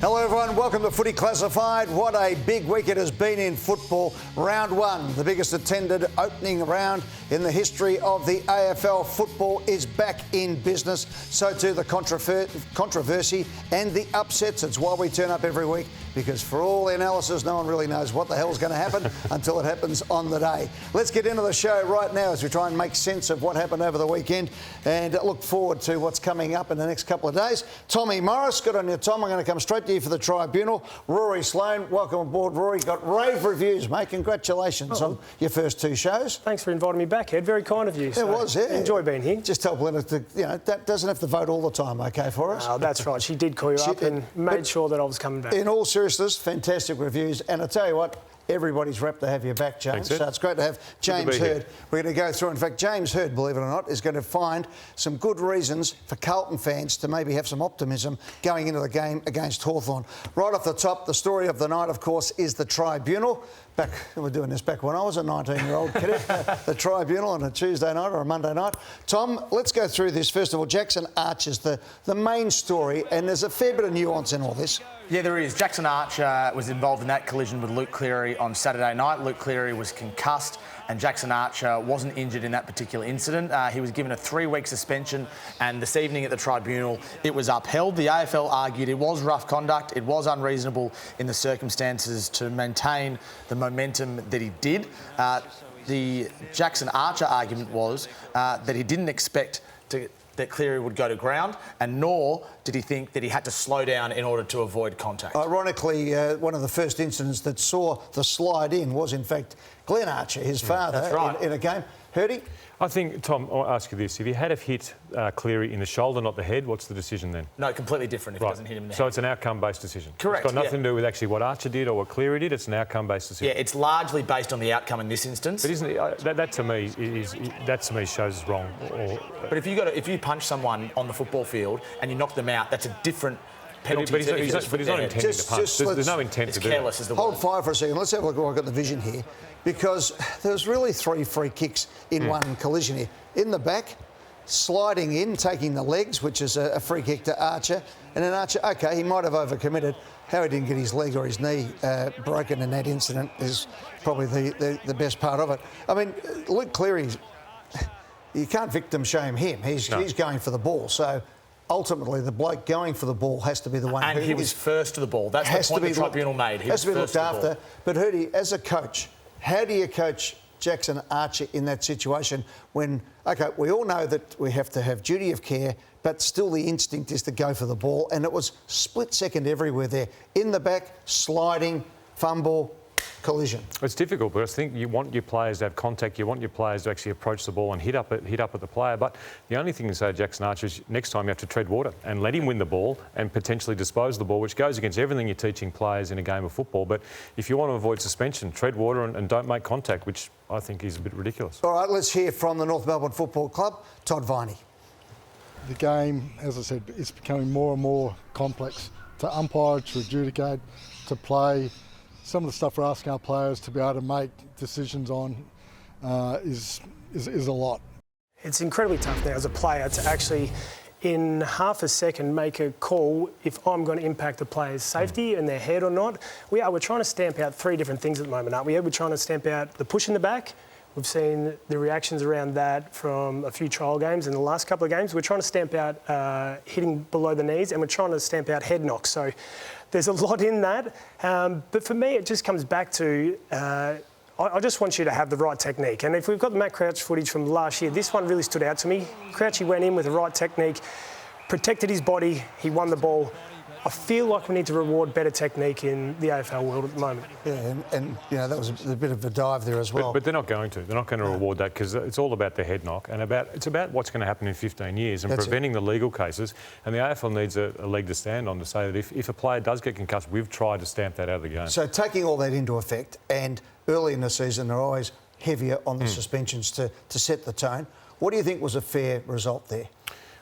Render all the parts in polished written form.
Hello everyone, welcome to Footy Classified. What a big week it has been in football. Round one, the biggest attended opening round in the history of the AFL. Football is back in business. So too the controversy and the upsets. It's why we turn up every week, because for all the analysis, no one really knows what the hell's going to happen until it happens on the day. Let's get into the show right now as we try and make sense of what happened over the weekend and look forward to what's coming up in the next couple of days. Tommy Morris, good on you, Tom. I'm going to come straight to you for the Tribunal. Rory Sloane, welcome aboard, Rory. Got rave reviews, mate. Congratulations on your first two shows. Thanks for inviting me back, Ed. Very kind of you. It was, yeah. Enjoy being here. Just tell Belinda to, that doesn't have to vote all the time, OK, for us? Oh, that's right. She did call you up and made sure that I was coming back. In all seriousness, fantastic reviews. And I tell you what, everybody's rapt to have you back, James. Thanks, so it's great to have James Hird. We're going to go through. In fact, James Hird, believe it or not, is going to find some good reasons for Carlton fans to maybe have some optimism going into the game against Hawthorn. Right off the top, the story of the night, of course, is the Tribunal. We're doing this back when I was a 19-year-old cadet. The Tribunal on a Tuesday night or a Monday night. Tom, let's go through this. First of all, Jackson Archer's the main story, and there's a fair bit of nuance in all this. Yeah, there is. Jackson Archer was involved in that collision with Luke Cleary on Saturday night. Luke Cleary was concussed and Jackson Archer wasn't injured in that particular incident. He was given a 3-week suspension, and this evening at the Tribunal it was upheld. The AFL argued it was rough conduct, it was unreasonable in the circumstances to maintain the momentum that he did. The Jackson Archer argument was that he didn't expect that Cleary would go to ground, and nor did he think that he had to slow down in order to avoid contact. Ironically, one of the first incidents that saw the slide in was, in fact, Glenn Archer, his father, that's right. in a game. Hirdy? I think, Tom, I'll ask you this. If he had have hit Cleary in the shoulder, not the head, what's the decision then? No, completely different if he doesn't hit him in the head. So it's an outcome-based decision? Correct. It's got nothing to do with actually what Archer did or what Cleary did. It's an outcome-based decision. Yeah, it's largely based on the outcome in this instance. But isn't it, that to me shows it's wrong. But if you punch someone on the football field and you knock them out, that's a different penalty. But he's not intending to punch. There's no intent to do that. Careless is the word. Hold fire for a second. Let's have a look. I've got the vision here, because there's really 3 free kicks in one collision here. In the back, sliding in, taking the legs, which is a free kick to Archer. And then Archer, OK, he might have overcommitted. How he didn't get his leg or his knee broken in that incident is probably the best part of it. I mean, Luke Cleary, you can't victim shame him. He's going for the ball. So ultimately, the bloke going for the ball has to be the one. And he was first to the ball. That's the point the Tribunal made. He has to be looked after. Ball. But Hirdy, as a coach, how do you coach Jackson Archer in that situation when, OK, we all know that we have to have duty of care, but still the instinct is to go for the ball, and it was split second everywhere there. In the back, sliding, fumble, collision. It's difficult, but I think you want your players to have contact. You want your players to actually approach the ball and hit up at the player. But the only thing to say to Jackson Archer is next time you have to tread water and let him win the ball and potentially dispose of the ball, which goes against everything you're teaching players in a game of football. But if you want to avoid suspension, tread water and don't make contact, which I think is a bit ridiculous. All right, let's hear from the North Melbourne Football Club, Todd Viney. The game, as I said, is becoming more and more complex to umpire, to adjudicate, to play. Some of the stuff we're asking our players to be able to make decisions on is a lot. It's incredibly tough now as a player to actually, in half a second, make a call if I'm going to impact the player's safety and their head or not. We're trying to stamp out 3 different things at the moment, aren't we? We're trying to stamp out the push in the back. We've seen the reactions around that from a few trial games in the last couple of games. We're trying to stamp out hitting below the knees, and we're trying to stamp out head knocks. So there's a lot in that. But for me, it just comes back to I just want you to have the right technique. And if we've got the Matt Crouch footage from last year, this one really stood out to me. Crouchy went in with the right technique, protected his body, he won the ball. I feel like we need to reward better technique in the AFL world at the moment. Yeah, and that was a bit of a dive there as well. But they're not going to. They're not going to reward that, because it's all about the head knock and it's about what's going to happen in 15 years and preventing the legal cases. And the AFL needs a leg to stand on to say that if a player does get concussed, we've tried to stamp that out of the game. So taking all that into effect, and early in the season they're always heavier on the suspensions to set the tone. What do you think was a fair result there?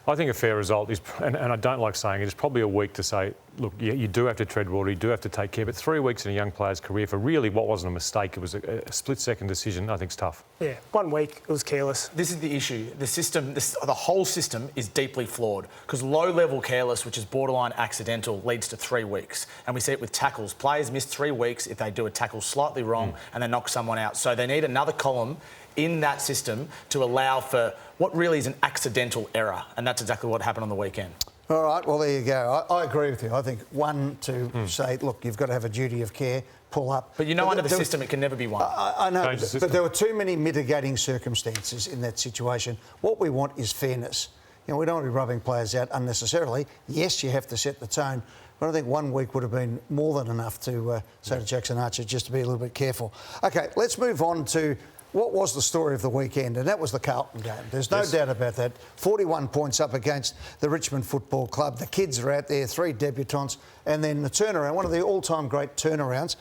I think a fair result is, and I don't like saying it, it's probably a week to say look, you do have to tread water, you do have to take care, but 3 weeks in a young player's career for really what wasn't a mistake, it was a split-second decision, I think it's tough. Yeah, 1 week, it was careless. This is the issue. The system, the whole system is deeply flawed because low-level careless, which is borderline accidental, leads to 3 weeks. And we see it with tackles. Players miss 3 weeks if they do a tackle slightly wrong and they knock someone out. So they need another column in that system to allow for what really is an accidental error. And that's exactly what happened on the weekend. All right, well, there you go. I agree with you. I think one, to say, look, you've got to have a duty of care, pull up. But you know, under the system, it can never be one. I know, but there were too many mitigating circumstances in that situation. What we want is fairness. You know, we don't want to be rubbing players out unnecessarily. Yes, you have to set the tone, but I think 1 week would have been more than enough to say to Jackson Archer just to be a little bit careful. OK, let's move on to what was the story of the weekend, and that was the Carlton game. There's no doubt about that. 41 points up against the Richmond Football Club. The kids are out there, 3 debutants, and then the turnaround, one of the all-time great turnarounds.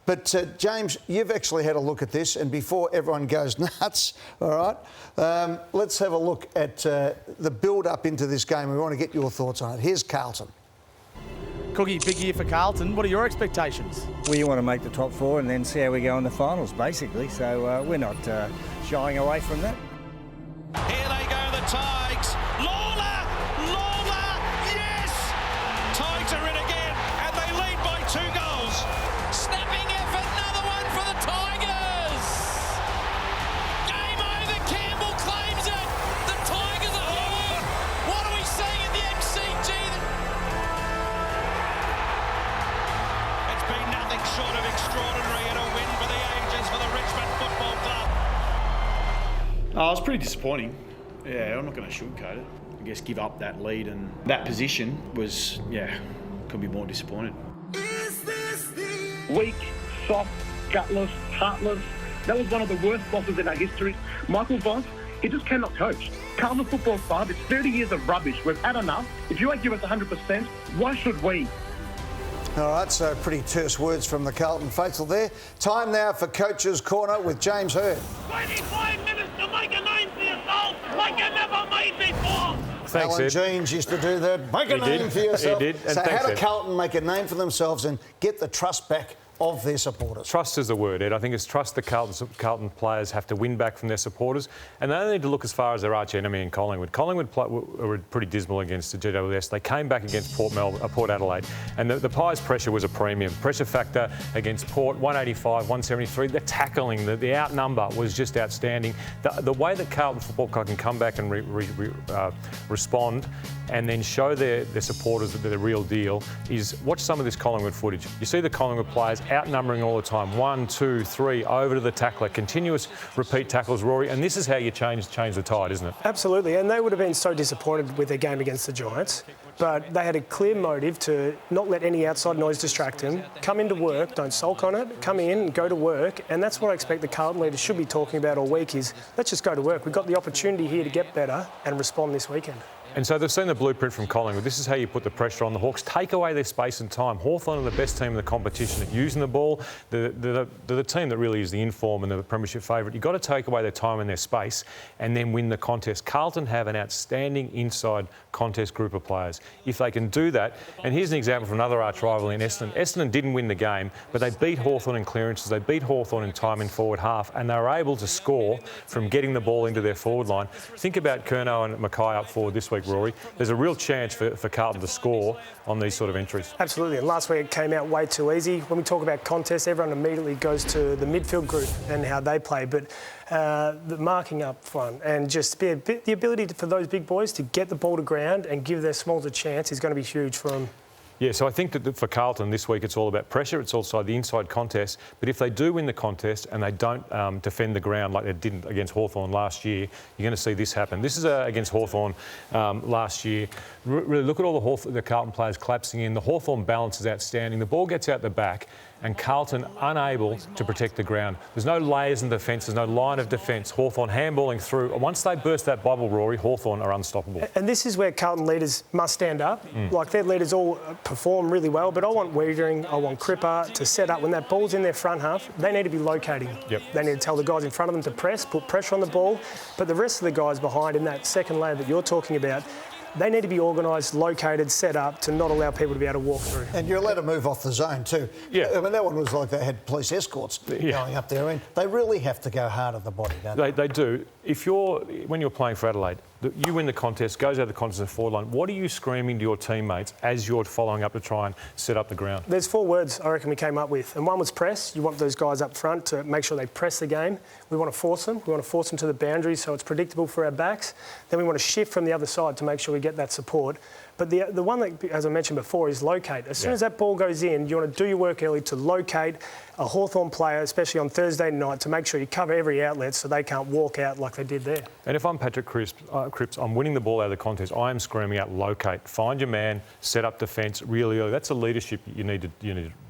But, James, you've actually had a look at this, and before everyone goes nuts, all right, let's have a look at the build-up into this game. We want to get your thoughts on it. Here's Carlton. Cookie, big year for Carlton. What are your expectations? We want to make the top 4 and then see how we go in the finals, basically. So we're not shying away from that. Here they go, the Tigers. Lawler, yes! Tigers are in again, and they lead by 2 goals. Snapping effort, another one for the Tigers. Game over, Campbell claims it. The Tigers are home. What are we seeing at the MCG? It's been nothing short of extraordinary and a win for the ages for the Richmond Football Club. Oh, it was pretty disappointing. Yeah, I'm not going to sugarcoat it. I guess give up that lead and that position was, couldn't be more disappointed. Weak, soft, gutless, heartless. That was one of the worst bosses in our history. Michael Voss, he just cannot coach. Carlton Football Club, it's 30 years of rubbish. We've had enough. If you won't give us 100%, why should we? All right, so pretty terse words from the Carlton faithful there. Time now for Coach's Corner with James Hurd. 25 minutes to make a name for yourself like you never made before. Thanks, Alan Ed. Jeans used to do that. Make a name for yourself. He did. And so thanks, how do Ed. Carlton make a name for themselves and get the trust back of their supporters? Trust is the word, Ed. I think it's trust the Carlton players have to win back from their supporters, and they only need to look as far as their arch enemy in Collingwood. Collingwood were pretty dismal against the GWS. They came back against Port Adelaide, and the Pies' pressure was a premium. Pressure factor against Port, 185, 173. The tackling, the outnumber was just outstanding. The way that Carlton Football Club can come back and respond and then show their supporters that they're the real deal is watch some of this Collingwood footage. You see the Collingwood players outnumbering all the time. 1, 2, 3, over to the tackler. Continuous repeat tackles, Rory. And this is how you change the tide, isn't it? Absolutely. And they would have been so disappointed with their game against the Giants. But they had a clear motive to not let any outside noise distract them. Come into work, don't sulk on it. Come in, go to work. And that's what I expect the Carlton leaders should be talking about all week is let's just go to work. We've got the opportunity here to get better and respond this weekend. And so they've seen the blueprint from Collingwood. This is how you put the pressure on the Hawks. Take away their space and time. Hawthorn are the best team in the competition at using the ball. They're the team that really is the inform and the premiership favourite. You've got to take away their time and their space and then win the contest. Carlton have an outstanding inside contest group of players. If they can do that, and here's an example from another arch rival in Essendon. Essendon didn't win the game, but they beat Hawthorn in clearances. They beat Hawthorn in time in forward half, and they were able to score from getting the ball into their forward line. Think about Curnow and Mackay up forward this week, Rory. There's a real chance for Carlton to score on these sort of entries. Absolutely. And last week it came out way too easy. When we talk about contests, everyone immediately goes to the midfield group and how they play. But the marking up front and just the ability for those big boys to get the ball to ground and give their smalls a chance is going to be huge for them. Yeah, so I think that for Carlton this week it's all about pressure, it's also the inside contest, but if they do win the contest and they don't defend the ground like they did against Hawthorn last year, you're going to see this happen. This is against Hawthorn last year. Really look at all the Carlton players collapsing in. The Hawthorn balance is outstanding. The ball gets out the back and Carlton unable to protect the ground. There's no layers in defence, there's no line of defence. Hawthorn handballing through. Once they burst that bubble, Rory, Hawthorn are unstoppable. And this is where Carlton leaders must stand up. Like their leaders all perform really well, but I want Wiedering, I want Cripper to set up. When that ball's in their front half, they need to be locating. Yep. They need to tell the guys in front of them to press, put pressure on the ball. But the rest of the guys behind in that second layer that you're talking about, they need to be organised, located, set up to not allow people to be able to walk through. And you're allowed to move off the zone too. Yeah. I mean, that one was like they had police escorts going up there. I mean, they really have to go hard at the body, don't they? They do. When you're playing for Adelaide, you win the contest, goes out of the contest in the forward line. What are you screaming to your teammates as you're following up to try and set up the ground? There's 4 words I reckon we came up with, and one was press. You want those guys up front to make sure they press the game. We want to force them. We want to force them to the boundaries so it's predictable for our backs. Then we want to shift from the other side to make sure we get that support. But the one that, as I mentioned before, is locate. As soon as that ball goes in, you want to do your work early to locate a Hawthorn player, especially on Thursday night, to make sure you cover every outlet so they can't walk out like they did there. And if I'm Patrick Cripps, I'm winning the ball out of the contest, I am screaming out, locate, find your man, set up defence really early. That's a leadership you need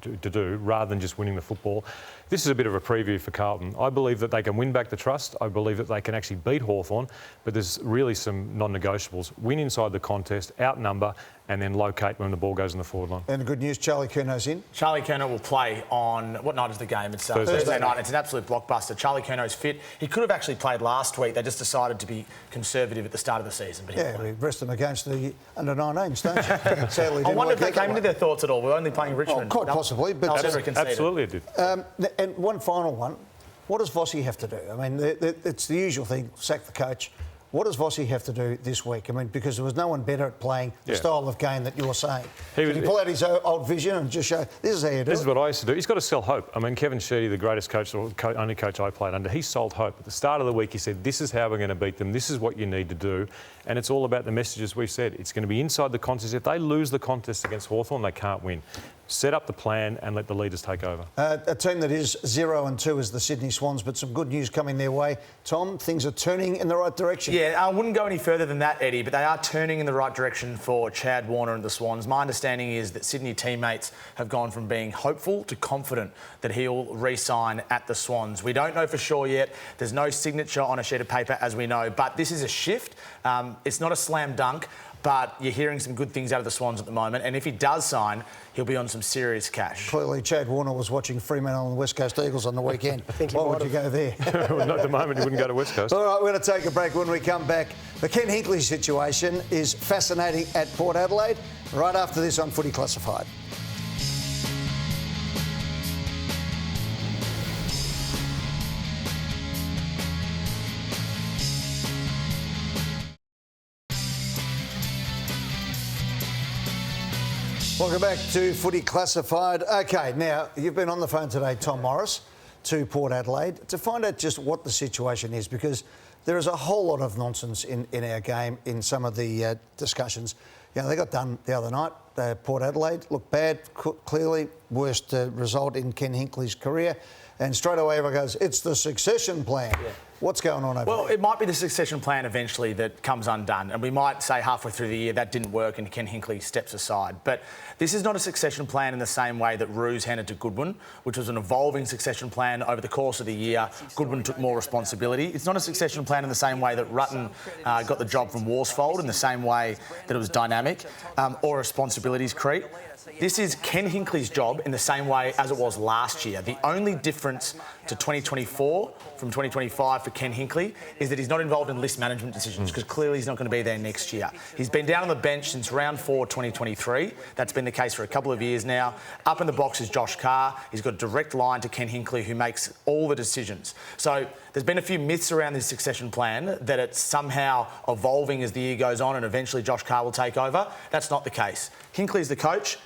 to do rather than just winning the football. This is a bit of a preview for Carlton. I believe that they can win back the trust. I believe that they can actually beat Hawthorn, but there's really some non-negotiables. Win inside the contest, outnumber, and then locate when the ball goes in the forward line. And the good news, Charlie Curnow's in. Charlie Curnow will play on, what night is the game? It's Thursday night. It's an absolute blockbuster. Charlie Curnow's fit. He could have actually played last week. They just decided to be conservative at the start of the season. But we rest them against the under-19s, don't you? Sadly, I wonder if they came into their thoughts at all. We're only playing Richmond. Quite possibly. But Absolutely it did. And one final one. What does Vossi have to do? I mean, it's the usual thing, sack the coach. What does Vossi have to do this week? I mean, because there was no one better at playing the style of game that you're saying. Can he pull out his old vision and just show, this is how you do it? This is what I used to do. He's got to sell hope. I mean, Kevin Sheedy, the greatest coach, or only coach I played under, he sold hope. At the start of the week, he said, this is how we're going to beat them. This is what you need to do. And it's all about the messages we said. It's going to be inside the contest. If they lose the contest against Hawthorn, they can't win. Set up the plan and let the leaders take over. A team that is 0-2 is the Sydney Swans, but some good news coming their way. Tom, things are turning in the right direction. Yeah, I wouldn't go any further than that, Eddie, but they are turning in the right direction for Chad Warner and the Swans. My understanding is that Sydney teammates have gone from being hopeful to confident that he'll re-sign at the Swans. We don't know for sure yet. There's no signature on a sheet of paper, as we know, but this is a shift. It's not a slam dunk, but you're hearing some good things out of the Swans at the moment, and if he does sign, he'll be on some serious cash. Clearly, Chad Warner was watching Fremantle and the West Coast Eagles on the weekend. Why would you go there? Well, not at the moment, he wouldn't go to West Coast. All right, we're going to take a break. When we come back, the Ken Hinkley situation is fascinating at Port Adelaide. Right after this on Footy Classified. Welcome back to Footy Classified. OK, now, you've been on the phone today, Tom Morris, to Port Adelaide, to find out just what the situation is, because there is a whole lot of nonsense in our game in some of the discussions. You know, they got done the other night. Port Adelaide looked bad, clearly worst result in Ken Hinkley's career. And straight away everyone goes, it's the succession plan. Yeah. What's going on over there? Well, it might be the succession plan eventually that comes undone. And we might say halfway through the year that didn't work and Ken Hinkley steps aside. But this is not a succession plan in the same way that Roos handed to Goodwin, which was an evolving succession plan over the course of the year. Goodwin took more responsibility. It's not a succession plan in the same way that Rutten got the job from Worsfold, in the same way that it was dynamic, or responsibilities creep. This is Ken Hinkley's job in the same way as it was last year. The only difference to 2024 from 2025 for Ken Hinkley is that he's not involved in list management decisions, because clearly he's not going to be there next year. He's been down on the bench since round 4 2023. That's been the case for a couple of years now. Up in the box is Josh Carr. He's got a direct line to Ken Hinkley, who makes all the decisions. So there's been a few myths around this succession plan that it's somehow evolving as the year goes on and eventually Josh Carr will take over. That's not the case. Hinkley's the coach.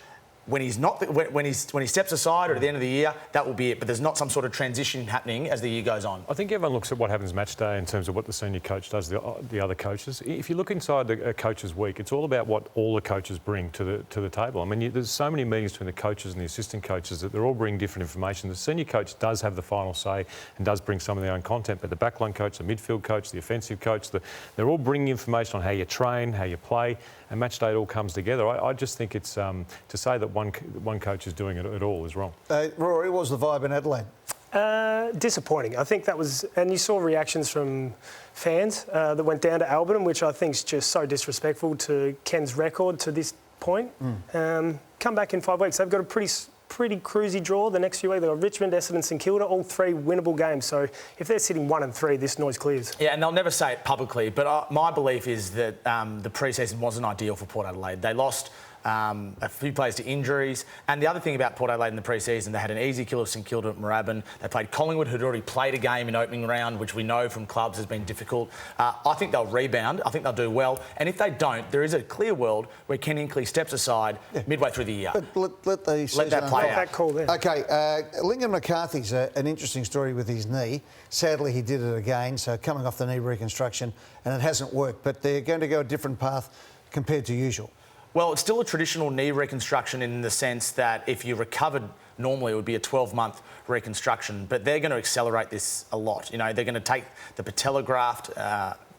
When he steps aside or at the end of the year, that will be it. But there's not some sort of transition happening as the year goes on. I think everyone looks at what happens match day in terms of what the senior coach does to the other coaches. If you look inside a coach's week, it's all about what all the coaches bring to the table. I mean, there's so many meetings between the coaches and the assistant coaches that they're all bringing different information. The senior coach does have the final say and does bring some of their own content, but the backline coach, the midfield coach, the offensive coach, they're all bringing information on how you train, how you play, and match day it all comes together. I just think it's to say that one coach is doing it at all is wrong. Rory, what was the vibe in Adelaide? Disappointing. I think that was, and you saw reactions from fans that went down to Alberton, which I think is just so disrespectful to Ken's record to this point. Come back in 5 weeks. They've got a pretty pretty cruisy draw the next few weeks. They've got Richmond, Essendon, St Kilda, all 3 winnable games. So if they're sitting 1 and 3, this noise clears. Yeah, and they'll never say it publicly, but my belief is that the pre-season wasn't ideal for Port Adelaide. They lost a few players to injuries. And the other thing about Port Adelaide in the pre-season, they had an easy kill of St Kilda at Moorabbin. They played Collingwood, who'd already played a game in opening round, which we know from clubs has been difficult. I think they'll rebound. I think they'll do well. And if they don't, there is a clear world where Ken Hinkley steps aside midway through the year. But let that play out. That call there. OK, Lincoln McCarthy's an interesting story with his knee. Sadly, he did it again, so coming off the knee reconstruction, and it hasn't worked. But they're going to go a different path compared to usual. Well, it's still a traditional knee reconstruction in the sense that if you recovered normally, it would be a 12-month reconstruction, but they're going to accelerate this a lot. You know, they're going to take the patella graft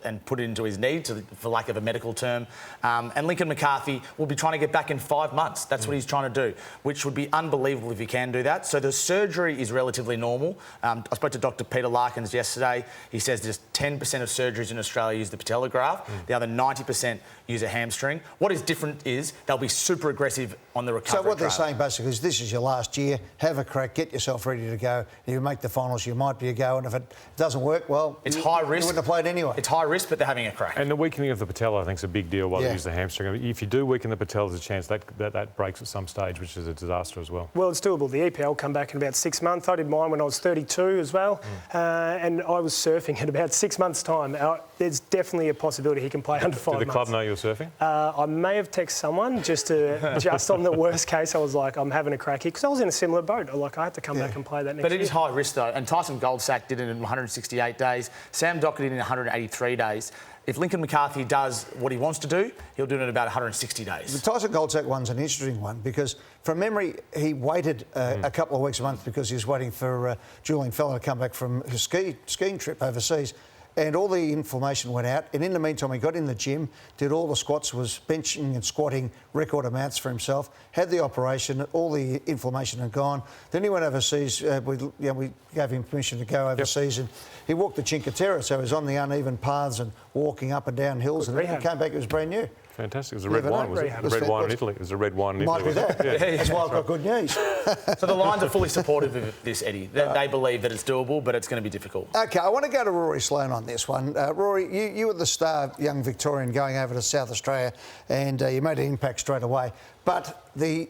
and put it into his knee, for lack of a medical term. And Lincoln McCarthy will be trying to get back in 5 months. That's what he's trying to do, which would be unbelievable if he can do that. So the surgery is relatively normal. I spoke to Dr. Peter Larkins yesterday. He says just 10% of surgeries in Australia use the patella graft. The other 90% use a hamstring. What is different is they'll be super aggressive on the recovery. So what they're saying basically is this is your last year, have a crack, get yourself ready to go. If you make the finals, you might be a go, and if it doesn't work, well, it's high risk. You wouldn't have played anyway. It's high risk, but they're having a crack. And the weakening of the patella, I think, is a big deal while they use the hamstring. If you do weaken the patella, there's a chance that breaks at some stage, which is a disaster as well. Well, it's doable. The EPL come back in about 6 months. I did mine when I was 32 as well, and I was surfing in about 6 months' time. There's definitely a possibility he can play under 5 months. Did the club know you were surfing? I may have texted someone just on the worst case. I was like, I'm having a crack here because I was in a similar boat. I had to come back and play that next year. But it is high risk though, and Tyson Goldsack did it in 168 days. Sam Dockett did it in 183 days. If Lincoln McCarthy does what he wants to do, he'll do it in about 160 days. The Tyson Goldsack one's an interesting one because, from memory, he waited a couple of weeks, a month, because he was waiting for Julian Feller to come back from his skiing trip overseas. And all the information went out. And in the meantime, he got in the gym, did all the squats, was benching and squatting record amounts for himself, had the operation, all the inflammation had gone. Then he went overseas. We gave him permission to go overseas. And he walked the Cinque Terre, so he was on the uneven paths and walking up and down hills. And then he came back, it was brand new. Fantastic. It was a red wine, was it? It was red wine in Italy. It was a red wine in Italy. Might be that. That's why I've got good news. So the Lions are fully supportive of this, Eddie. They believe that it's doable, but it's going to be difficult. OK, I want to go to Rory Sloane on this one. Rory, you were the star young Victorian going over to South Australia, and you made an impact straight away. But the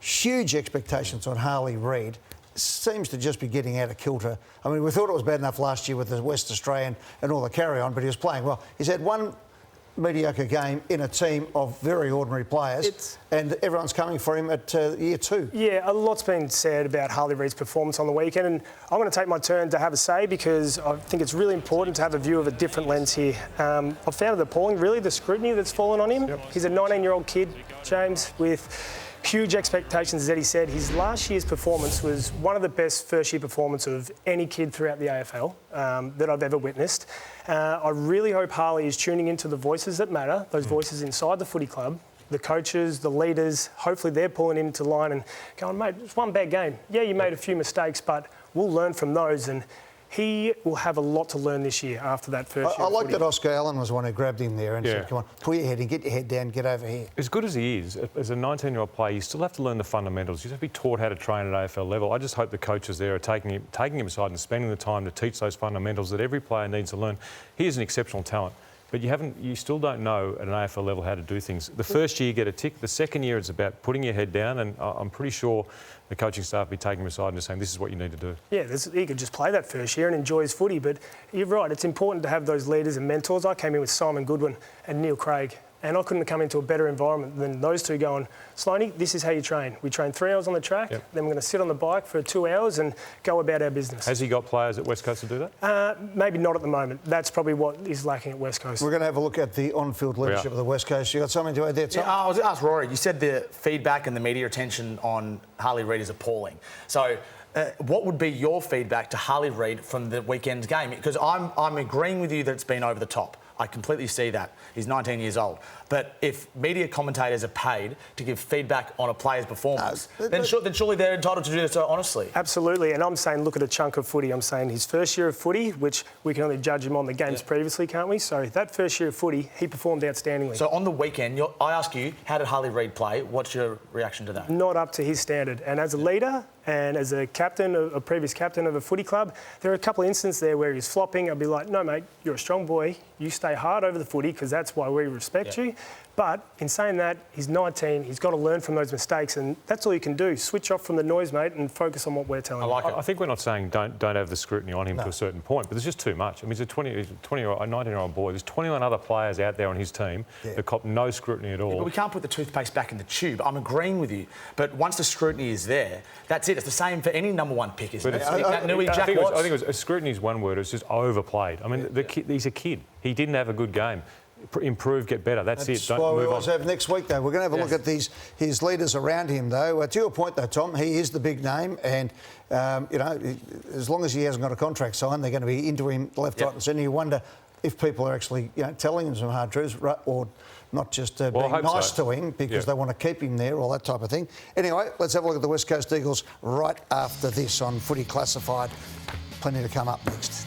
huge expectations on Harley Reid seems to just be getting out of kilter. I mean, we thought it was bad enough last year with the West Australian and all the carry-on, but he was playing well. He's had one mediocre game in a team of very ordinary players, and everyone's coming for him at year 2. Yeah, a lot's been said about Harley Reid's performance on the weekend, and I'm going to take my turn to have a say because I think it's really important to have a view of a different lens here. I've found it appalling, really, the scrutiny that's fallen on him. He's a 19-year-old kid, James, with huge expectations, as Eddie said. His last year's performance was one of the best first-year performances of any kid throughout the AFL that I've ever witnessed. I really hope Harley is tuning into the voices that matter, those voices inside the footy club, the coaches, the leaders. Hopefully they're pulling him into line and going, mate, it's one bad game. Yeah, you made a few mistakes, but we'll learn from those. And he will have a lot to learn this year after that first year. I like that Oscar Allen was the one who grabbed him there and said, come on, pull your head in, get your head down, get over here. As good as he is, as a 19-year-old player, you still have to learn the fundamentals. You have to be taught how to train at AFL level. I just hope the coaches there are taking him aside and spending the time to teach those fundamentals that every player needs to learn. He is an exceptional talent, but you still don't know at an AFL level how to do things. The first year you get a tick. The second year it's about putting your head down, and I'm pretty sure the coaching staff will be taking him aside and just saying, this is what you need to do. Yeah, he could just play that first year and enjoy his footy, but you're right, it's important to have those leaders and mentors. I came in with Simon Goodwin and Neil Craig, and I couldn't have come into a better environment than those two going, Sloaney, this is how you train. We train 3 hours on the track, then we're going to sit on the bike for 2 hours and go about our business. Has he got players at West Coast to do that? Maybe not at the moment. That's probably what is lacking at West Coast. We're going to have a look at the on-field leadership of the West Coast. You got something to add there, Tom? Yeah, I was asked Rory, you said the feedback and the media attention on Harley Reid is appalling. So what would be your feedback to Harley Reid from the weekend's game? Because I'm agreeing with you that it's been over the top. I completely see that. He's 19 years old. But if media commentators are paid to give feedback on a player's performance, then surely they're entitled to do so honestly. Absolutely, and I'm saying look at a chunk of footy. I'm saying his first year of footy, which we can only judge him on the games previously, can't we? So that first year of footy, he performed outstandingly. So on the weekend, I ask you, how did Harley Reid play? What's your reaction to that? Not up to his standard. And as a leader and as a captain, a previous captain of a footy club, there are a couple of instances there where he's flopping. I'll be like, no, mate, you're a strong boy. You stay hard over the footy because that's why we respect you. But in saying that, he's 19. He's got to learn from those mistakes, and that's all you can do. Switch off from the noise, mate, and focus on what we're telling you. I think we're not saying don't have the scrutiny on him to a certain point, but there's just too much. I mean, he's a 19-year-old boy. There's 21 other players out there on his team that cop no scrutiny at all. Yeah, but we can't put the toothpaste back in the tube. I'm agreeing with you. But once the scrutiny is there, that's it. It's the same for any number one pick, isn't it? I think scrutiny is one word. It's just overplayed. I mean, he's a kid. He didn't have a good game. Improve, get better. That's it. Don't move on. Always have next week, though. We're going to have a look at his leaders around him, though. To your point, though, Tom, he is the big name, and you know, as long as he hasn't got a contract signed, they're going to be into him left, right, and centre. You wonder if people are actually, telling him some hard truths, or not just being nice to him because they want to keep him there, all that type of thing. Anyway, let's have a look at the West Coast Eagles right after this on Footy Classified. Plenty to come up next.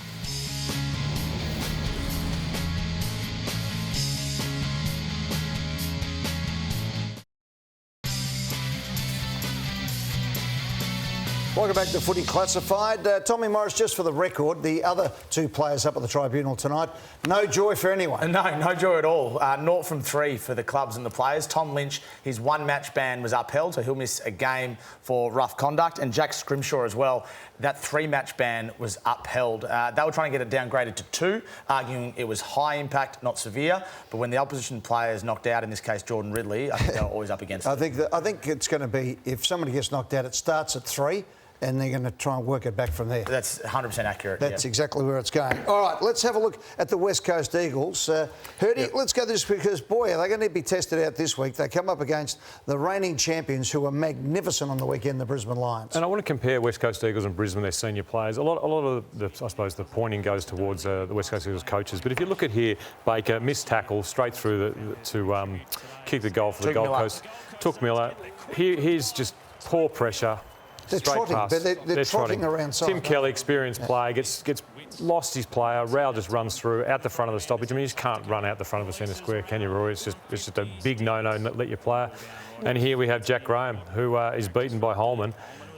Welcome back to Footy Classified. Tommy Morris, just for the record, the other two players up at the tribunal tonight, no joy for anyone. No joy at all. 0 from 3 for the clubs and the players. Tom Lynch, his one-match ban was upheld, so he'll miss a game for rough conduct. And Jack Scrimshaw as well, that 3-match ban was upheld. They were trying to get it downgraded to 2, arguing it was high impact, not severe. But when the opposition player is knocked out, in this case Jordan Ridley, I think they're always up against it. I think it's going to be, if somebody gets knocked out, it starts at 3. And they're going to try and work it back from there. That's 100% accurate. That's exactly where it's going. All right, let's have a look at the West Coast Eagles. Hurdy, let's go this because, boy, are they going to be tested out this week. They come up against the reigning champions who were magnificent on the weekend, the Brisbane Lions. And I want to compare West Coast Eagles and Brisbane, their senior players. A lot of I suppose, the pointing goes towards the West Coast Eagles coaches. But if you look at here, Baker, missed tackle straight through to kick the goal for the Gold Coast. Took Miller. Here's just poor pressure. They're trotting, but they're trotting around side. Tim Kelly, experienced player, gets lost his player. Rao just runs through out the front of the stoppage. I mean, you just can't run out the front of the centre square, can you, Roy? It's just a big no-no, let your player. And here we have Jack Graham, who is beaten by Holman.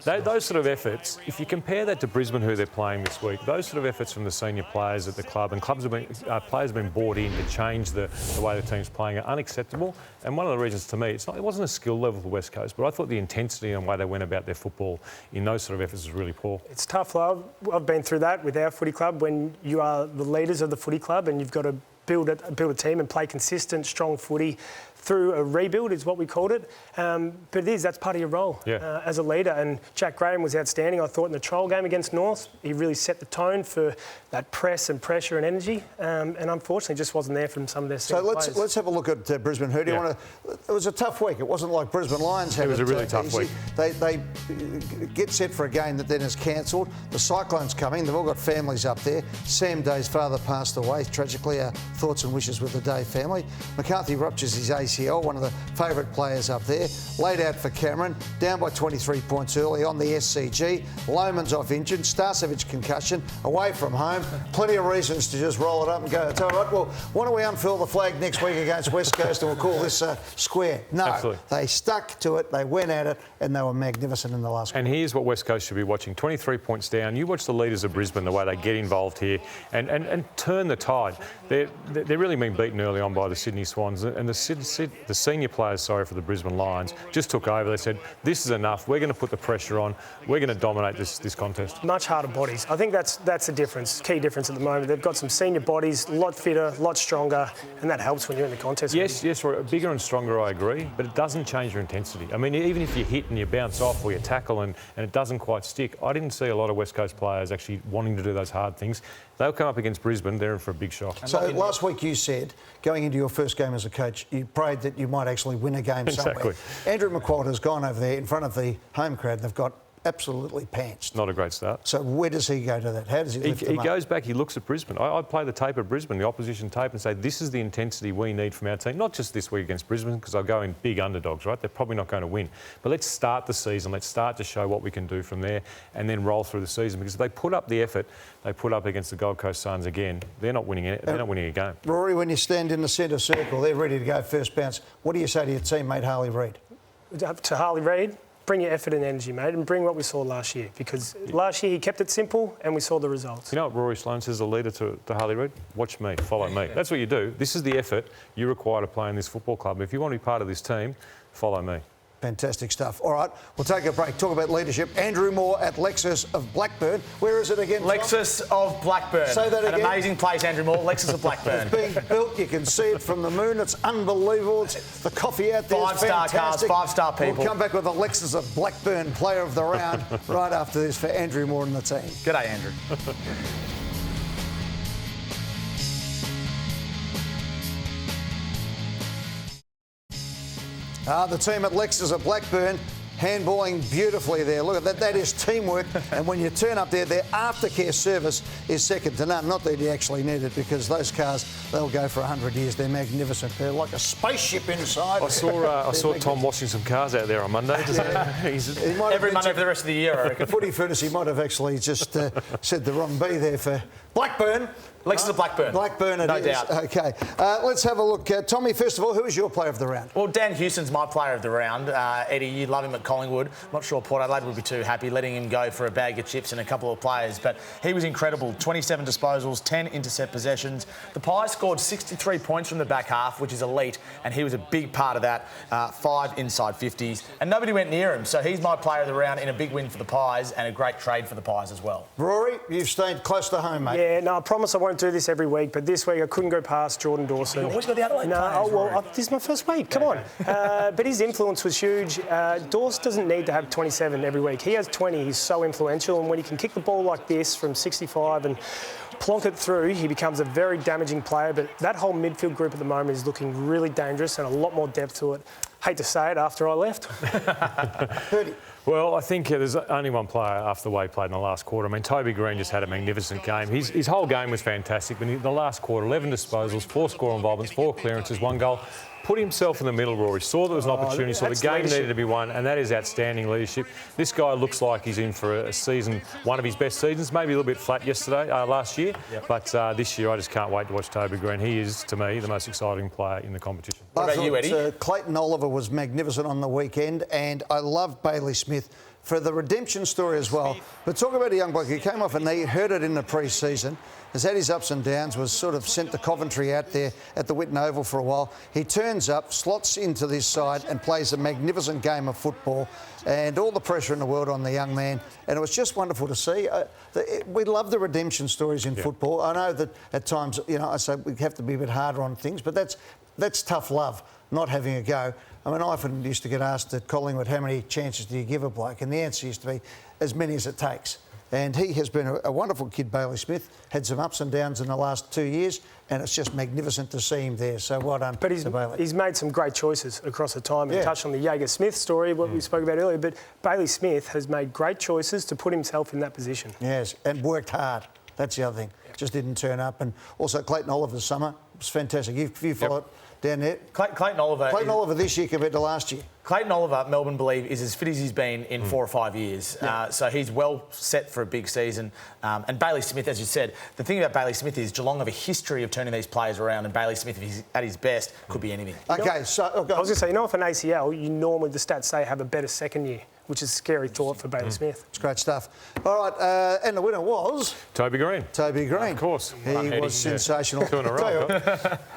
Those sort of efforts, if you compare that to Brisbane, who they're playing this week, those sort of efforts from the senior players at the club, and players have been brought in to change the way the team's playing, are unacceptable. And one of the reasons to me, it wasn't a skill level for West Coast, but I thought the intensity and the way they went about their football in those sort of efforts was really poor. It's tough, love. I've been through that with our footy club when you are the leaders of the footy club and you've got to build a team and play consistent, strong footy through a rebuild is what we called it. But that's part of your role as a leader. And Jack Graham was outstanding, I thought, in the trial game against North. He really set the tone for that press and pressure and energy. And unfortunately, just wasn't there from some of their players. So let's have a look at Brisbane. Who do you want to... It was a tough week. It wasn't like Brisbane Lions had it. It was a really tough week. They get set for a game that then is cancelled. The Cyclones coming. They've all got families up there. Sam Day's father passed away. Tragically, our thoughts and wishes with the Day family. McCarthy ruptures his ACL, one of the favourite players up there. Laid out for Cameron, down by 23 points early on the SCG. Lohman's off injured. Starcevic concussion, away from home. Plenty of reasons to just roll it up and go, it's all right, well, why don't we unfurl the flag next week against West Coast and we'll call this square? No, absolutely. They stuck to it, they went at it, and they were magnificent in the last And here's what West Coast should be watching. 23 points down. You watch the leaders of Brisbane, the way they get involved here and turn the tide. They're really being beaten early on by the Sydney Swans, and the senior players, for the Brisbane Lions, just took over. They said, this is enough. We're going to put the pressure on. We're going to dominate this contest. Much harder bodies. I think that's the difference, key difference at the moment. They've got some senior bodies, a lot fitter, a lot stronger, and that helps when you're in the contest. Yes, bigger and stronger, I agree, but it doesn't change your intensity. I mean, even if you hit and you bounce off or you tackle and it doesn't quite stick, I didn't see a lot of West Coast players actually wanting to do those hard things. They'll come up against Brisbane, they're in for a big shock. So last week you said, going into your first game as a coach, you prayed that you might actually win a game somewhere. Exactly. Andrew McQualter's gone over there in front of the home crowd. They've got absolutely pantsed. Not a great start. So where does he go to that? How does he lift them up? He goes back, he looks at Brisbane. I play the tape of Brisbane, the opposition tape, and say, this is the intensity we need from our team. Not just this week against Brisbane, because they'll go in big underdogs, right? They're probably not going to win. But let's start the season. Let's start to show what we can do from there and then roll through the season. Because if they put up the effort they put up against the Gold Coast Suns again, they're not winning it. They're not winning a game. Rory, when you stand in the centre circle, they're ready to go first bounce. What do you say to your teammate, Harley Reid? To Harley Reid, bring your effort and energy, mate, and bring what we saw last year. Because last year he kept it simple and we saw the results. You know what Rory Sloane says, the leader to Harley Reid? Watch me, follow me. That's what you do. This is the effort you require to play in this football club. If you want to be part of this team, follow me. Fantastic stuff. All right, we'll take a break. Talk about leadership. Andrew Moore at Lexus of Blackburn. Where is it again, Tom? Lexus of Blackburn. Say that again. An amazing place, Andrew Moore. Lexus of Blackburn. It's being built. You can see it from the moon. It's unbelievable. The coffee out there is fantastic. 5-star cars, 5-star people. We'll come back with a Lexus of Blackburn Player of the Round right after this for Andrew Moore and the team. G'day, Andrew. The team at Lexus at Blackburn handballing beautifully there. Look at that. That is teamwork. And when you turn up there, their aftercare service is second to none. Not that you actually need it, because those cars, they'll go for 100 years. They're magnificent. They're like a spaceship inside. I saw Tom washing some cars out there on Monday. Every Monday for the rest of the year, I reckon. Footy Furnace, he might have actually just said the wrong B there for Blackburn. Lexus of Blackburn. Blackburn, no doubt. OK. Let's have a look. Tommy, first of all, who is your player of the round? Well, Dan Houston's my player of the round. Eddie, you love him at Collingwood. Not sure Port Adelaide would be too happy letting him go for a bag of chips and a couple of players, but he was incredible. 27 disposals, 10 intercept possessions. The Pies scored 63 points from the back half, which is elite, and he was a big part of that. 5 inside 50s, and nobody went near him. So he's my player of the round in a big win for the Pies and a great trade for the Pies as well. Rory, you've stayed close to home, mate. Yeah, no, I promise I won't do this every week, but this week I couldn't go past Jordan Dawson. You always got the Adelaide players, this is my first week, come on. But his influence was huge. Dawson doesn't need to have 27 every week. He has 20, he's so influential, and when he can kick the ball like this from 65 and plonk it through, he becomes a very damaging player. But that whole midfield group at the moment is looking really dangerous and a lot more depth to it. Hate to say it after I left. Well, I think there's only one player after the way he played in the last quarter. I mean, Toby Green just had a magnificent game. His whole game was fantastic. But in the last quarter, 11 disposals, 4 score involvements, 4 clearances, 1 goal. Put himself in the middle, Rory. Saw there was an opportunity, saw the game needed to be won, and that is outstanding leadership. This guy looks like he's in for a season, one of his best seasons. Maybe a little bit flat last year, but this year I just can't wait to watch Toby Green. He is, to me, the most exciting player in the competition. What about you, Eddie? Clayton Oliver was magnificent on the weekend, and I love Bailey Smith for the redemption story as well. But talk about a young bloke who came off a knee, hurt it in the pre-season, has had his ups and downs, was sort of sent to Coventry out there at the Whitten Oval for a while. He turns up, slots into this side and plays a magnificent game of football, and all the pressure in the world on the young man. And it was just wonderful to see. We love the redemption stories in football. I know that at times, I say we have to be a bit harder on things, but that's tough love, not having a go. I mean, I often used to get asked at Collingwood, how many chances do you give a bloke? And the answer used to be, as many as it takes. And he has been a wonderful kid, Bailey Smith. Had some ups and downs in the last 2 years, and it's just magnificent to see him there. So well done to Bailey. He's made some great choices across the time. And touched on the Jaeger Smith story, what we spoke about earlier, but Bailey Smith has made great choices to put himself in that position. Yes, and worked hard. That's the other thing. Just didn't turn up. And also Clayton Oliver's summer was fantastic. You followed down there. Clayton Oliver this year compared to last year. Clayton Oliver, Melbourne believe, is as fit as he's been in 4 or 5 years. So he's well set for a big season. And Bailey Smith, as you said, the thing about Bailey Smith is Geelong have a history of turning these players around, and Bailey Smith, if he's at his best, could be anything. Okay, I was going to say, off an ACL, you normally, the stats say, have a better second year, which is a scary thought for Bailey Smith. It's great stuff. All right, and the winner was... Toby Green. Toby Green. Of course. He was sensational. 2 in a row.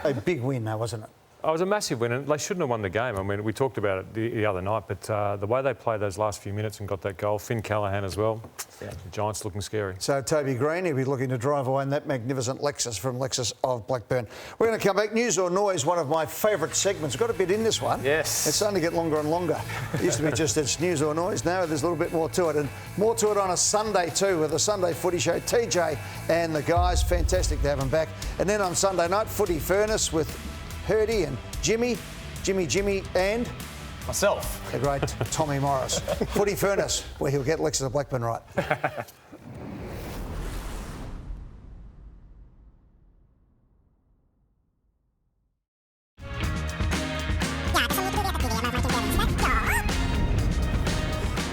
A big win, though, wasn't it? It was a massive win, and they shouldn't have won the game. I mean, we talked about it the other night, but the way they played those last few minutes and got that goal, Finn Callaghan as well, the Giants looking scary. So Toby Green, he'll be looking to drive away in that magnificent Lexus from Lexus of Blackburn. We're going to come back. News or Noise, one of my favourite segments. Got a bit in this one. Yes. It's starting to get longer and longer. It used to be just it's News or Noise. Now there's a little bit more to it, and more to it on a Sunday too, with a Sunday Footy Show. TJ and the guys, fantastic to have them back. And then on Sunday night, Footy Furnace with Hurdy and Jimmy, and Myself. The great Tommy Morris. Footy Furnace, where he'll get Lexus Blackburn right.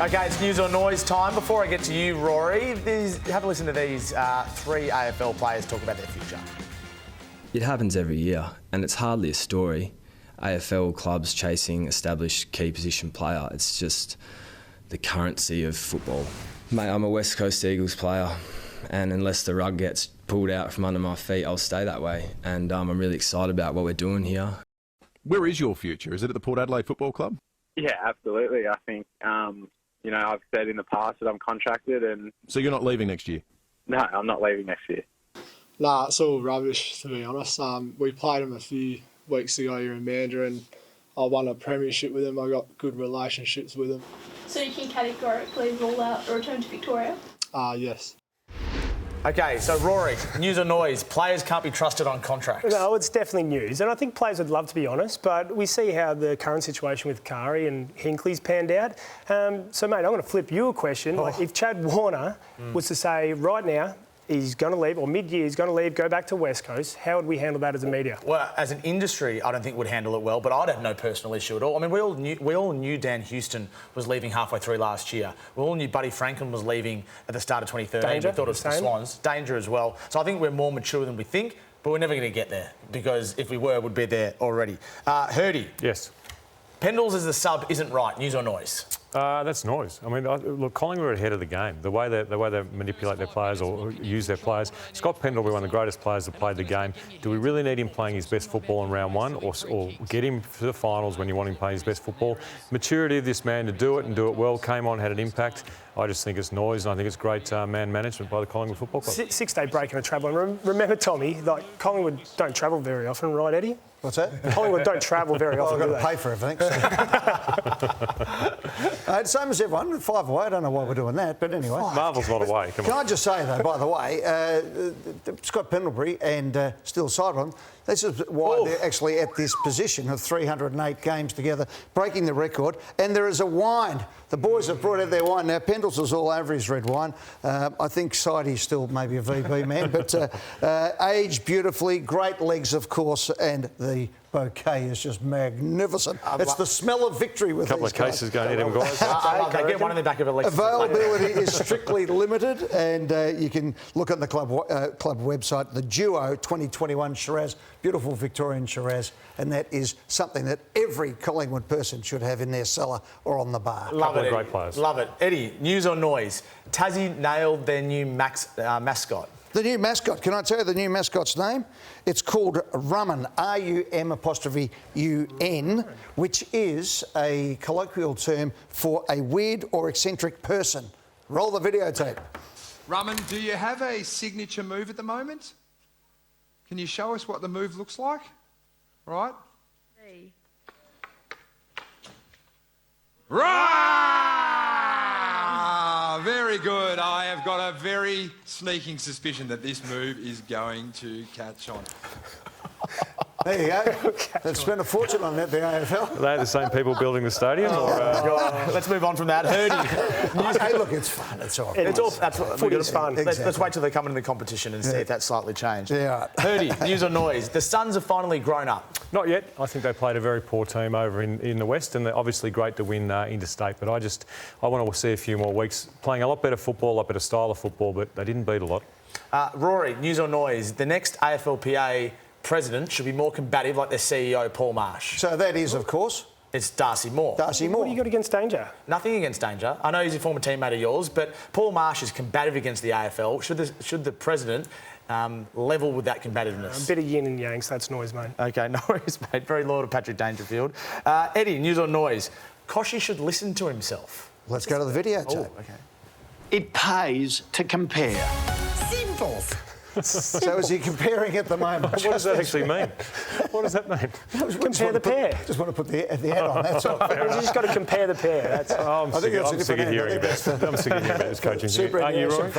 Okay, it's news or noise time. Before I get to you, Rory, have a listen to these three AFL players talk about their future. It happens every year, and it's hardly a story. AFL clubs chasing established key position player. It's just the currency of football. Mate, I'm a West Coast Eagles player, and unless the rug gets pulled out from under my feet, I'll stay that way. And I'm really excited about what we're doing here. Where is your future? Is it at the Port Adelaide Football Club? Yeah, absolutely. I think, you know, I've said in the past that I'm contracted and... So you're not leaving next year? No, I'm not leaving next year. Nah, it's all rubbish, to be honest. We played them a few weeks ago here in Mandurah and I won a premiership with them. I got good relationships with them. So you can categorically rule out a return to Victoria? Yes. Okay, so Rory, news or noise, players can't be trusted on contracts. No, it's definitely news. And I think players would love to be honest, but we see how the current situation with Kari and Hinkley's panned out. So, mate, I'm going to flip you a question. Like, if Chad Warner was to say right now he's going to leave, or mid-year he's going to leave, go back to West Coast, how would we handle that as a media? Well, as an industry, I don't think we'd handle it well, but I'd have no personal issue at all. I mean, we all knew Dan Houston was leaving halfway through last year. We all knew Buddy Franklin was leaving at the start of 2013. Danger, we thought it was the Swans. Danger as well. So I think we're more mature than we think, but we're never going to get there, because if we were, we'd be there already. Hurdy. Yes. Pendles as the sub isn't right. News or noise? That's noise. I mean, look, Collingwood are ahead of the game. The way they manipulate their players or use their players. Scott Pendle will be one of the greatest players that played the game. Do we really need him playing his best football in round one, or get him for the finals when you want him playing his best football? Maturity of this man to do it and do it well came on, had an impact. I just think it's noise, and I think it's great man management by the Collingwood Football Club. 6-day break and a travel. And remember, Tommy, like Collingwood don't travel very often, right, Eddie? What's that? Collingwood don't travel very often. I've got to pay for everything. So. Same as everyone, 5 away. I don't know why we're doing that, but anyway. Marvel's not away. Come on. Can I just say, though, by the way, Scott Pendlebury and Steele Sidron, this is why they're actually at this position of 308 games together, breaking the record. And there is a wine. The boys have brought out their wine. Now, Pendles is all over his red wine. I think Sidey's still maybe a VB man, but aged beautifully, great legs, of course, and the bouquet is just magnificent. It's the smell of victory with these guys. A couple of cases going in them, guys. Okay, get one in the back of a Lexus. Availability is strictly limited, and you can look at the club website, the Duo 2021 Shiraz, beautiful Victorian Shiraz, and that is something that every Collingwood person should have in their cellar or on the bar. Love it, Eddie. Great players. Love it. Eddie, news or noise? Tassie nailed their new mascot. The new mascot, can I tell you the new mascot's name? It's called Rummun, RUM''UN, which is a colloquial term for a weird or eccentric person. Roll the videotape. Rummun, do you have a signature move at the moment? Can you show us what the move looks like? Right? Right! Very good. I have got a very sneaking suspicion that this move is going to catch on. There you go. They've spent a fortune on that, the AFL. Are they the same people building the stadium? Let's move on from that. Hurdy. Hey, look, it's fun. It's all right. Footy's fun. Let's wait till they come into the competition and see if that's slightly changed. Yeah. Hurdy, news or noise? The Suns have finally grown up. Not yet. I think they played a very poor team over in the West, and they're obviously great to win interstate. But I want to see a few more weeks playing a lot better football, a lot better style of football, but they didn't beat a lot. Rory, news or noise? The next AFLPA president should be more combative like their CEO, Paul Marsh. So that is, of course? It's Darcy Moore. Darcy Moore. What do you got against Danger? Nothing against Danger. I know he's a former teammate of yours, but Paul Marsh is combative against the AFL. Should the president level with that combativeness? A bit of yin and yang, so that's noise, mate. OK, no worries, mate. Very loyal to Patrick Dangerfield. Eddie, news or noise? Koshy should listen to himself. Let's go to the videotape. OK. It pays to compare. Simple. So is he comparing at the moment? What does that actually mean? What does that mean? Compare the pair. Just want to put the hat on, that's all. You just got to compare the pair. That's I'm sick of hearing about this coaching. Aren't you, Rory?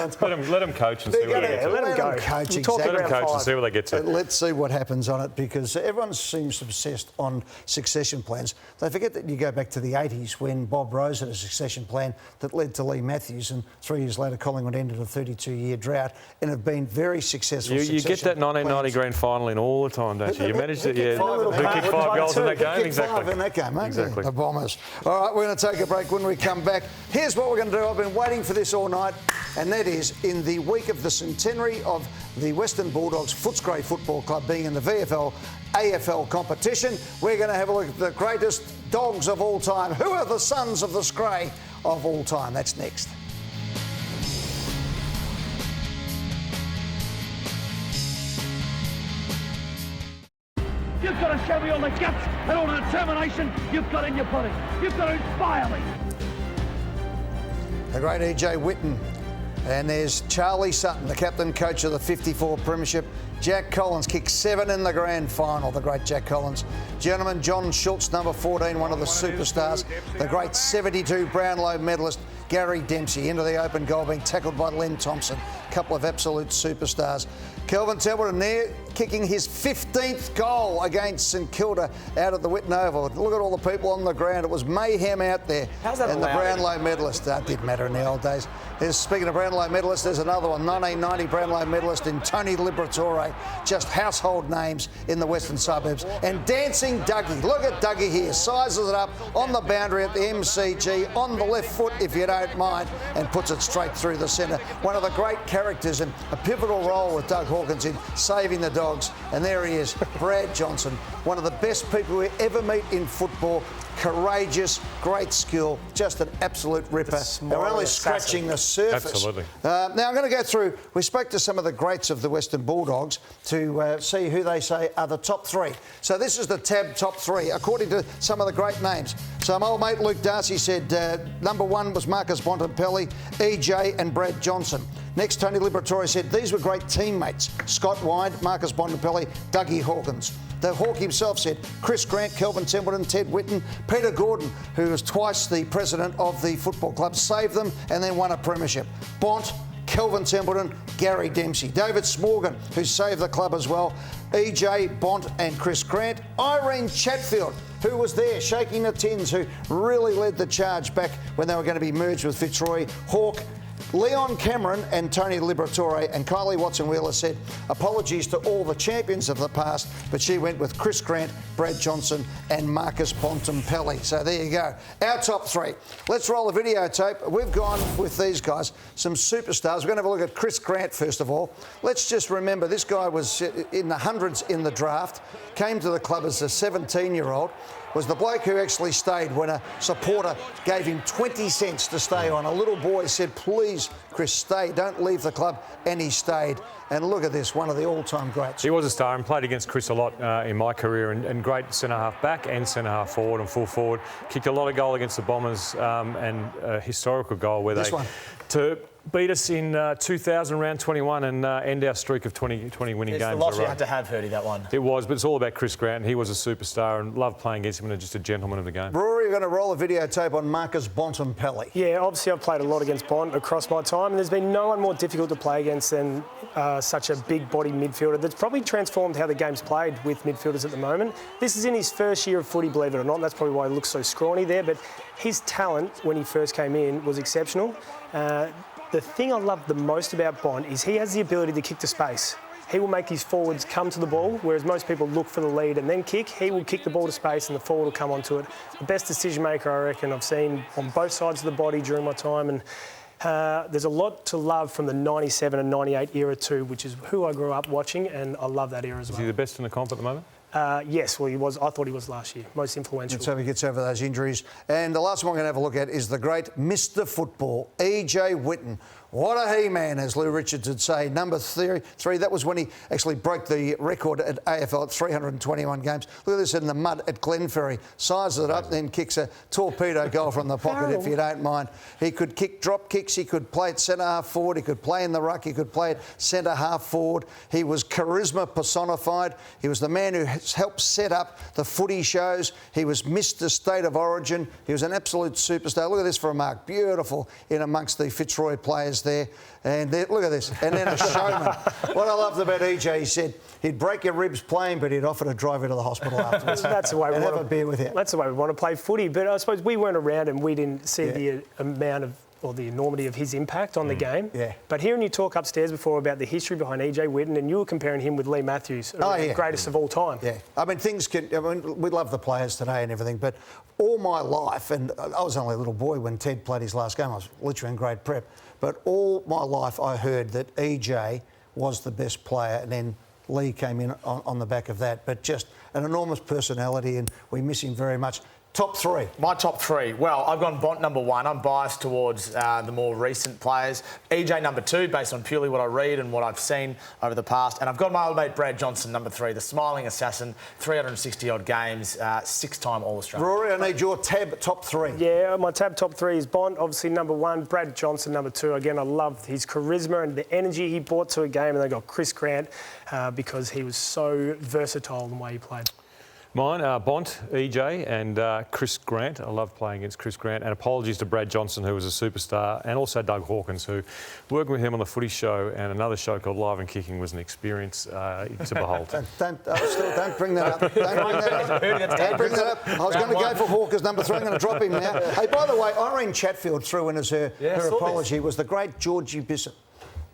Let him coach and see where they get to. Let him go. Coach, Let him coach and see where they get to. Let's see what happens on it, because everyone seems obsessed on succession plans. They forget that you go back to the 80s when Bob Rose had a succession plan that led to Lee Matthews, and 3 years later Collingwood ended a 32-year drought and have been very successful. You get that 1990 grand final in all the time, don't you? You managed it, yeah. Who kicked 5 goals in that game? Exactly. 5 in that game, exactly. The Bombers. All right, we're going to take a break. When we come back, here's what we're going to do. I've been waiting for this all night, and that is in the week of the centenary of the Western Bulldogs Footscray Football Club being in the VFL AFL competition, we're going to have a look at the greatest dogs of all time. Who are the sons of the Scray of all time? That's next. You've got to show me all the guts and all the determination you've got in your body. You've got to inspire me. The great E.J. Whitten. And there's Charlie Sutton, the captain coach of the 54 Premiership. Jack Collins kicked 7 in the grand final, the great Jack Collins. Gentlemen, John Schultz, number 14, one of the superstars. The great 72 Brownlow medalist, Gary Dempsey, into the open goal, being tackled by Len Thompson. A couple of absolute superstars. Kelvin Templeton there, kicking his 15th goal against St Kilda out at the Whitten Oval. Look at all the people on the ground. It was mayhem out there. How's that and allowed? The Brownlow medalist. That didn't matter in the old days. Speaking of Brownlow medalists, there's another one, 1990 Brownlow medalist in Tony Liberatore. Just household names in the western suburbs. And Dancing Dougie. Look at Dougie here. Sizes it up on the boundary at the MCG, on the left foot, if you don't mind, and puts it straight through the centre. One of the great characters and a pivotal role with Doug Hawkins in saving the Dogs. And there he is, Brad Johnson, one of the best people we ever meet in football. Courageous, great skill, just an absolute ripper. We're only scratching the surface. Absolutely. Now I'm going to go through, we spoke to some of the greats of the Western Bulldogs to see who they say are the top 3. So this is the tab top 3, according to some of the great names. So my old mate Luke Darcy said number 1 was Marcus Bontempelli, EJ and Brad Johnson. Next, Tony Liberatore said these were great teammates. Scott Wide, Marcus Bontempelli, Dougie Hawkins. The Hawk himself said Chris Grant, Kelvin Templeton, Ted Whitten, Peter Gordon, who was twice the president of the football club, saved them and then won a premiership. Bont, Kelvin Templeton, Gary Dempsey. David Smorgan, who saved the club as well. EJ, Bont and Chris Grant. Irene Chatfield, who was there shaking the tins, who really led the charge back when they were going to be merged with Fitzroy. Hawk, Leon Cameron and Tony Liberatore, and Kylie Watson-Wheeler said apologies to all the champions of the past, but she went with Chris Grant, Brad Johnson and Marcus Bontempelli. So there you go. Our top 3. Let's roll the videotape. We've gone with these guys, some superstars. We're going to have a look at Chris Grant first of all. Let's just remember this guy was in the hundreds in the draft, came to the club as a 17-year-old. Was the bloke who actually stayed when a supporter gave him 20 cents to stay on. A little boy said, please, Chris, stay, don't leave the club, and he stayed. And look at this, one of the all-time greats. He was a star and played against Chris a lot in my career, and great centre-half back and centre-half forward and full forward. Kicked a lot of goal against the Bombers, and a historical goal where to beat us in 2000, round 21, and end our streak of 20 winning games. It's the loss you had to have, Hurdy, that one. It was, but it's all about Chris Grant. He was a superstar and loved playing against him and just a gentleman of the game. Rory, you're going to roll a videotape on Marcus Bontempelli. Yeah, obviously I've played a lot against Bont across my time, and there's been no one more difficult to play against than such a big-bodied midfielder that's probably transformed how the game's played with midfielders at the moment. This is in his first year of footy, believe it or not. That's probably why he looks so scrawny there, but his talent when he first came in was exceptional. The thing I love the most about Bont is he has the ability to kick to space. He will make his forwards come to the ball, whereas most people look for the lead and then kick. He will kick the ball to space and the forward will come onto it. The best decision maker, I reckon, I've seen on both sides of the body during my time. And there's a lot to love from the 97 and 98 era too, which is who I grew up watching, and I love that era as well. Is he the best in the comp at the moment? Yes, well, he was. I thought he was last year, most influential. Let's hope he gets over those injuries. And the last one we're going to have a look at is the great Mr. Football, E.J. Whitten. What a he-man, as Lou Richards would say. Number three, that was when he actually broke the record at AFL at 321 games. Look at this in the mud at Glenferrie. Sizes it up, then kicks a torpedo goal from the pocket, if you don't mind. He could kick drop kicks. He could play at centre-half forward. He could play in the ruck. He could play at centre-half forward. He was charisma personified. He was the man who helped set up the footy shows. He was Mr. State of Origin. He was an absolute superstar. Look at this for a mark. Beautiful in amongst the Fitzroy players there. And there, look at this. And then a showman. What I loved about EJ, he said he'd break your ribs playing, but he'd offer to drive you to the hospital afterwards. That's the way we and want have a beer with you. That's the way we want to play footy. But I suppose we weren't around and we didn't see the amount of, or the enormity of his impact on the game. Yeah. But hearing you talk upstairs before about the history behind EJ Whitten, and you were comparing him with Lee Matthews, the greatest of all time. Yeah. I mean, we love the players today and everything, but all my life, and I was only a little boy when Ted played his last game, I was literally in grade prep, but all my life I heard that EJ was the best player, and then Lee came in on the back of that. But just an enormous personality, and we miss him very much. Top three. My top three. Well, I've gone Bont number one. I'm biased towards the more recent players. EJ number two, based on purely what I read and what I've seen over the past. And I've got my old mate Brad Johnson number three, the smiling assassin, 360-odd games, six-time All-Australian. Rory, I need your tab top three. Yeah, my tab top three is Bont, obviously number one, Brad Johnson number two. Again, I loved his charisma and the energy he brought to a game. And they got Chris Grant because he was so versatile in the way he played. Mine are Bont, EJ and Chris Grant. I love playing against Chris Grant. And apologies to Brad Johnson, who was a superstar, and also Doug Hawkins, who, working with him on the Footy Show and another show called Live and Kicking was an experience to behold. Don't bring that up. Don't bring that up. I was going to go for Hawkers number three. I'm going to drop him now. Hey, by the way, Irene Chatfield threw in as her apology was the great Georgie Bissett.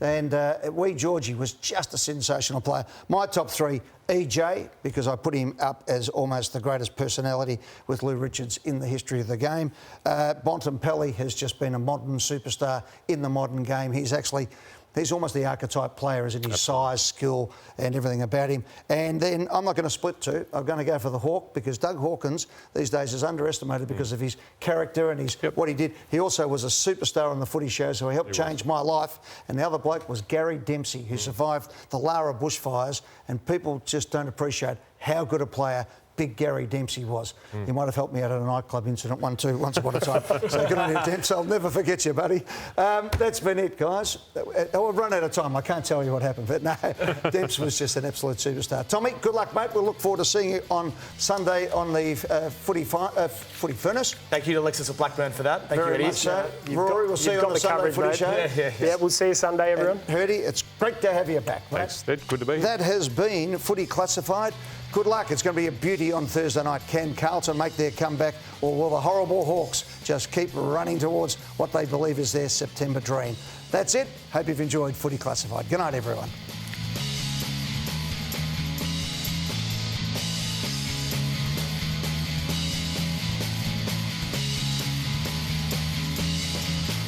And wee Georgie was just a sensational player. My top three, EJ, because I put him up as almost the greatest personality with Lou Richards in the history of the game. Bontempelli has just been a modern superstar in the modern game. He's almost the archetype player, isn't he? Size, skill and everything about him. And then I'm not going to split two. I'm going to go for the Hawk because Doug Hawkins these days is underestimated because of his character and what he did. He also was a superstar on the Footy Show, so he helped change my life. And the other bloke was Gary Dempsey, who survived the Lara bushfires, and people just don't appreciate how good a player Big Gary Dempsey was. He might have helped me out at a nightclub incident once upon a time. So good on you, Demps. I'll never forget you, buddy. That's been it, guys. I've run out of time. I can't tell you what happened, but no, Demps was just an absolute superstar. Tommy, good luck, mate. We'll look forward to seeing you on Sunday on the Footy Furnace. Thank you to Alexis of Blackburn for that. Thank you, Eddie. So. Rory, we'll see you on the Sunday Footy Show. Yeah, we'll see you Sunday, everyone. Hurdy, it's great to have you back, mate. Thanks, Ted. Good to be here. That has been Footy Classified. Good luck. It's going to be a beauty on Thursday night. Can Carlton make their comeback, or will the horrible Hawks just keep running towards what they believe is their September dream? That's it. Hope you've enjoyed Footy Classified. Good night, everyone.